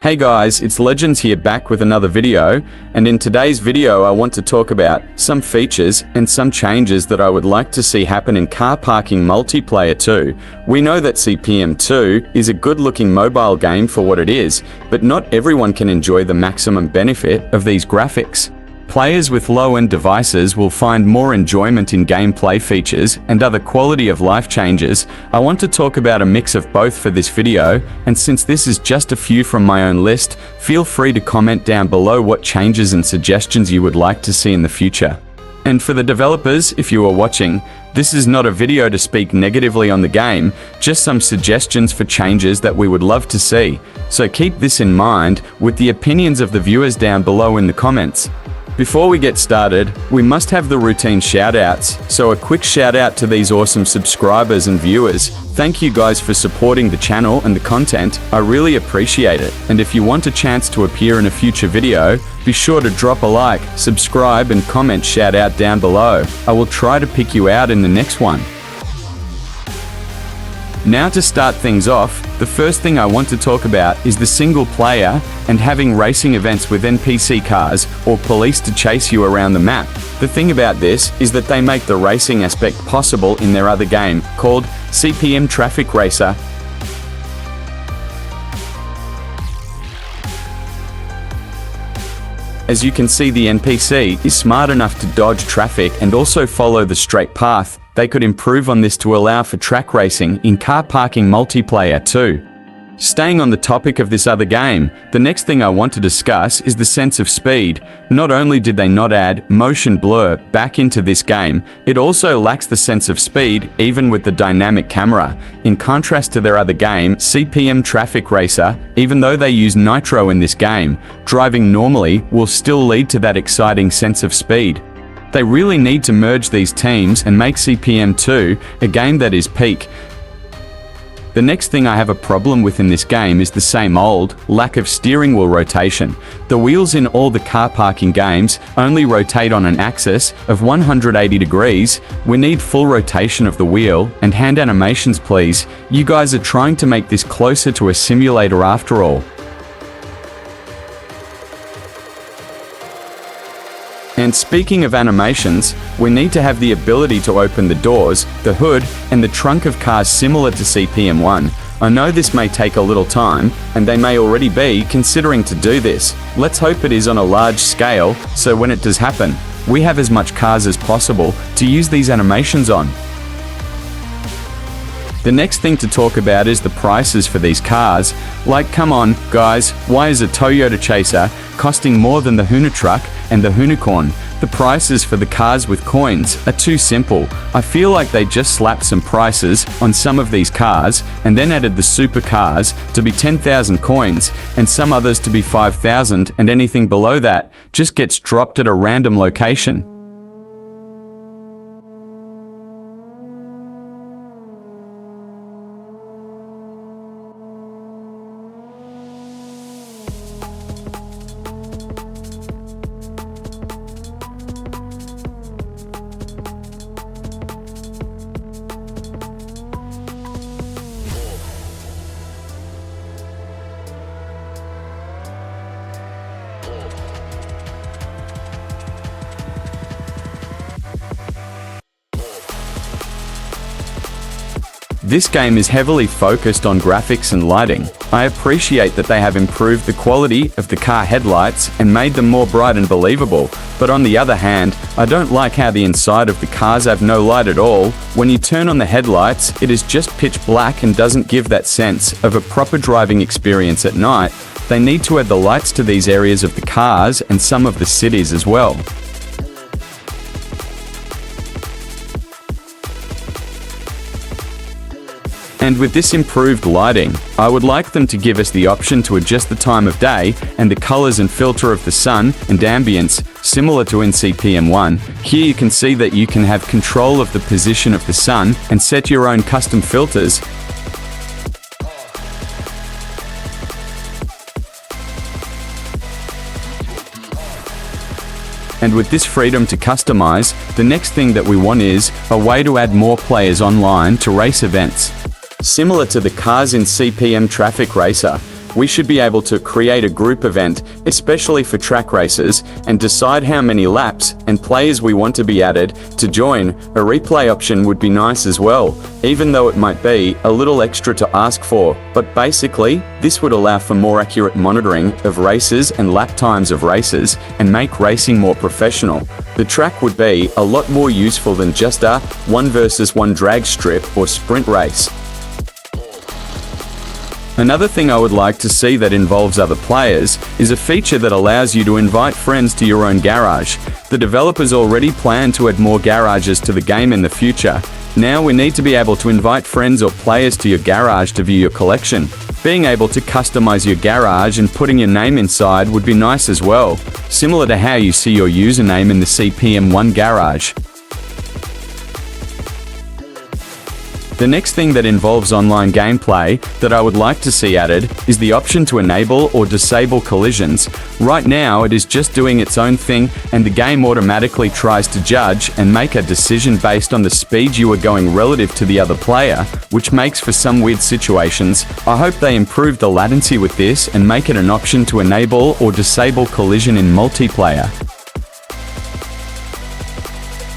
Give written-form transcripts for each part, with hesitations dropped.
Hey guys, it's Legends here back with another video, and in today's video I want to talk about some features and some changes that I would like to see happen in Car Parking Multiplayer 2. We know that CPM 2 is a good looking mobile game for what it is, but not everyone can enjoy the maximum benefit of these graphics. Players with low-end devices will find more enjoyment in gameplay features and other quality of life changes. I want to talk about a mix of both for this video, and since this is just a few from my own list, feel free to comment down below what changes and suggestions you would like to see in the future. And for the developers, if you are watching, this is not a video to speak negatively on the game, just some suggestions for changes that we would love to see. So keep this in mind with the opinions of the viewers down below in the comments. Before we get started, we must have the routine shoutouts, so a quick shout out to these awesome subscribers and viewers. Thank you guys for supporting the channel and the content, I really appreciate it. And if you want a chance to appear in a future video, be sure to drop a like, subscribe and comment shout out down below. I will try to pick you out in the next one. Now to start things off, the first thing I want to talk about is the single player and having racing events with NPC cars or police to chase you around the map. The thing about this is that they make the racing aspect possible in their other game called CPM Traffic Racer. As you can see, the NPC is smart enough to dodge traffic and also follow the straight path. They could improve on this to allow for track racing in Car Parking Multiplayer 2. Staying on the topic of this other game, the next thing I want to discuss is the sense of speed. Not only did they not add motion blur back into this game, it also lacks the sense of speed even with the dynamic camera. In contrast to their other game, CPM Traffic Racer, even though they use nitro in this game, driving normally will still lead to that exciting sense of speed. They really need to merge these teams and make CPM 2 a game that is peak. The next thing I have a problem with in this game is the same old lack of steering wheel rotation. The wheels in all the car parking games only rotate on an axis of 180 degrees. We need full rotation of the wheel and hand animations, please. You guys are trying to make this closer to a simulator after all. And speaking of animations, we need to have the ability to open the doors, the hood, and the trunk of cars similar to CPM 1. I know this may take a little time, and they may already be considering to do this. Let's hope it is on a large scale, so when it does happen, we have as much cars as possible to use these animations on. The next thing to talk about is the prices for these cars. Like, come on, guys, why is a Toyota Chaser costing more than the Hunatruck and the Hunicorn? The prices for the cars with coins are too simple. I feel like they just slapped some prices on some of these cars and then added the supercars to be 10,000 coins and some others to be 5,000, and anything below that just gets dropped at a random location. This game is heavily focused on graphics and lighting. I appreciate that they have improved the quality of the car headlights and made them more bright and believable, but on the other hand, I don't like how the inside of the cars have no light at all. When you turn on the headlights, it is just pitch black and doesn't give that sense of a proper driving experience at night. They need to add the lights to these areas of the cars and some of the cities as well. And with this improved lighting, I would like them to give us the option to adjust the time of day and the colors and filter of the sun and ambience, similar to in CPM 1. Here you can see that you can have control of the position of the sun and set your own custom filters. And with this freedom to customize, the next thing that we want is a way to add more players online to race events. Similar to the cars in CPM Traffic Racer, we should be able to create a group event, especially for track races, and decide how many laps and players we want to be added to join. A replay option would be nice as well, even though it might be a little extra to ask for, but basically, this would allow for more accurate monitoring of races and lap times of races, and make racing more professional. The track would be a lot more useful than just a 1 versus 1 drag strip or sprint race. Another thing I would like to see that involves other players is a feature that allows you to invite friends to your own garage. The developers already plan to add more garages to the game in the future. Now we need to be able to invite friends or players to your garage to view your collection. Being able to customize your garage and putting your name inside would be nice as well, similar to how you see your username in the CPM1 garage. The next thing that involves online gameplay that I would like to see added is the option to enable or disable collisions. Right now it is just doing its own thing and the game automatically tries to judge and make a decision based on the speed you are going relative to the other player, which makes for some weird situations. I hope they improve the latency with this and make it an option to enable or disable collision in multiplayer.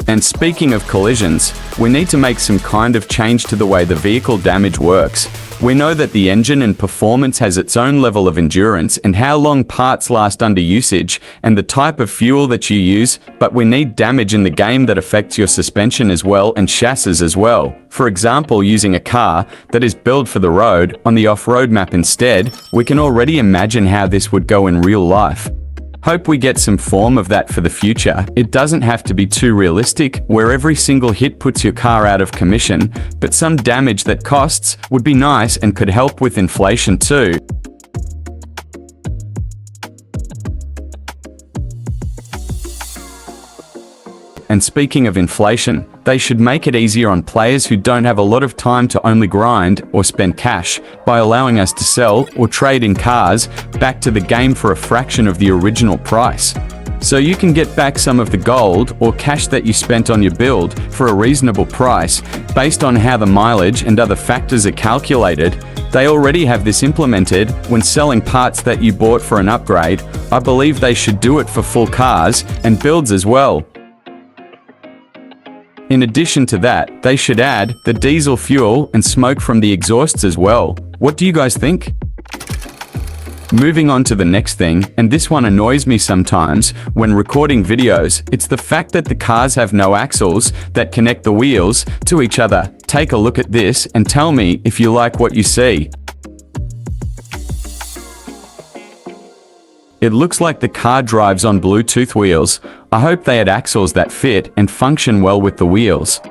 And speaking of collisions, we need to make some kind of change to the way the vehicle damage works. We know that the engine and performance has its own level of endurance and how long parts last under usage and the type of fuel that you use, but we need damage in the game that affects your suspension as well and chassis as well. For example, using a car that is built for the road on the off-road map instead, we can already imagine how this would go in real life. Hope we get some form of that for the future. It doesn't have to be too realistic, where every single hit puts your car out of commission, but some damage that costs would be nice and could help with inflation too. And speaking of inflation, they should make it easier on players who don't have a lot of time to only grind or spend cash by allowing us to sell or trade in cars back to the game for a fraction of the original price. So you can get back some of the gold or cash that you spent on your build for a reasonable price based on how the mileage and other factors are calculated. They already have this implemented when selling parts that you bought for an upgrade. I believe they should do it for full cars and builds as well. In addition to that, they should add the diesel fuel and smoke from the exhausts as well. What do you guys think? Moving on to the next thing, and this one annoys me sometimes when recording videos, it's the fact that the cars have no axles that connect the wheels to each other. Take a look at this and tell me if you like what you see. It looks like the car drives on Bluetooth wheels. I hope they had axles that fit and function well with the wheels.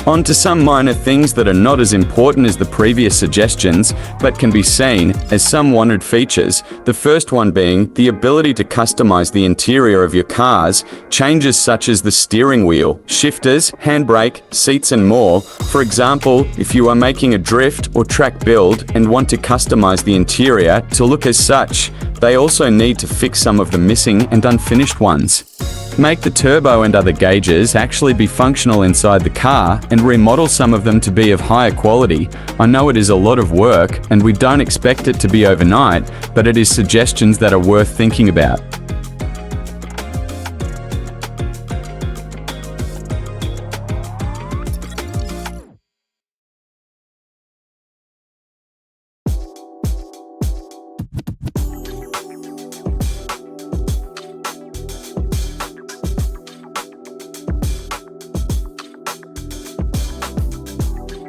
On to some minor things that are not as important as the previous suggestions, but can be seen as some wanted features. The first one being the ability to customize the interior of your cars, changes such as the steering wheel, shifters, handbrake, seats and more. For example, if you are making a drift or track build and want to customize the interior to look as such, they also need to fix some of the missing and unfinished ones. Make the turbo and other gauges actually be functional inside the car and remodel some of them to be of higher quality. I know it is a lot of work and we don't expect it to be overnight, but it is suggestions that are worth thinking about.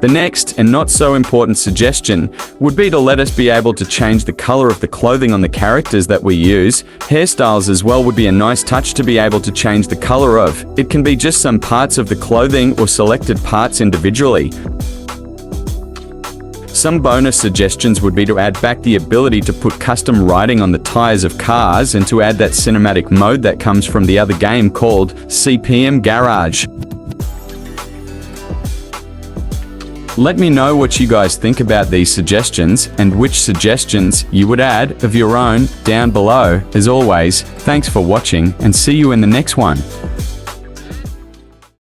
The next, and not so important suggestion, would be to let us be able to change the color of the clothing on the characters that we use. Hairstyles as well would be a nice touch to be able to change the color of. It can be just some parts of the clothing or selected parts individually. Some bonus suggestions would be to add back the ability to put custom writing on the tires of cars and to add that cinematic mode that comes from the other game called CPM Garage. Let me know what you guys think about these suggestions and which suggestions you would add of your own down below. As always, thanks for watching and see you in the next one.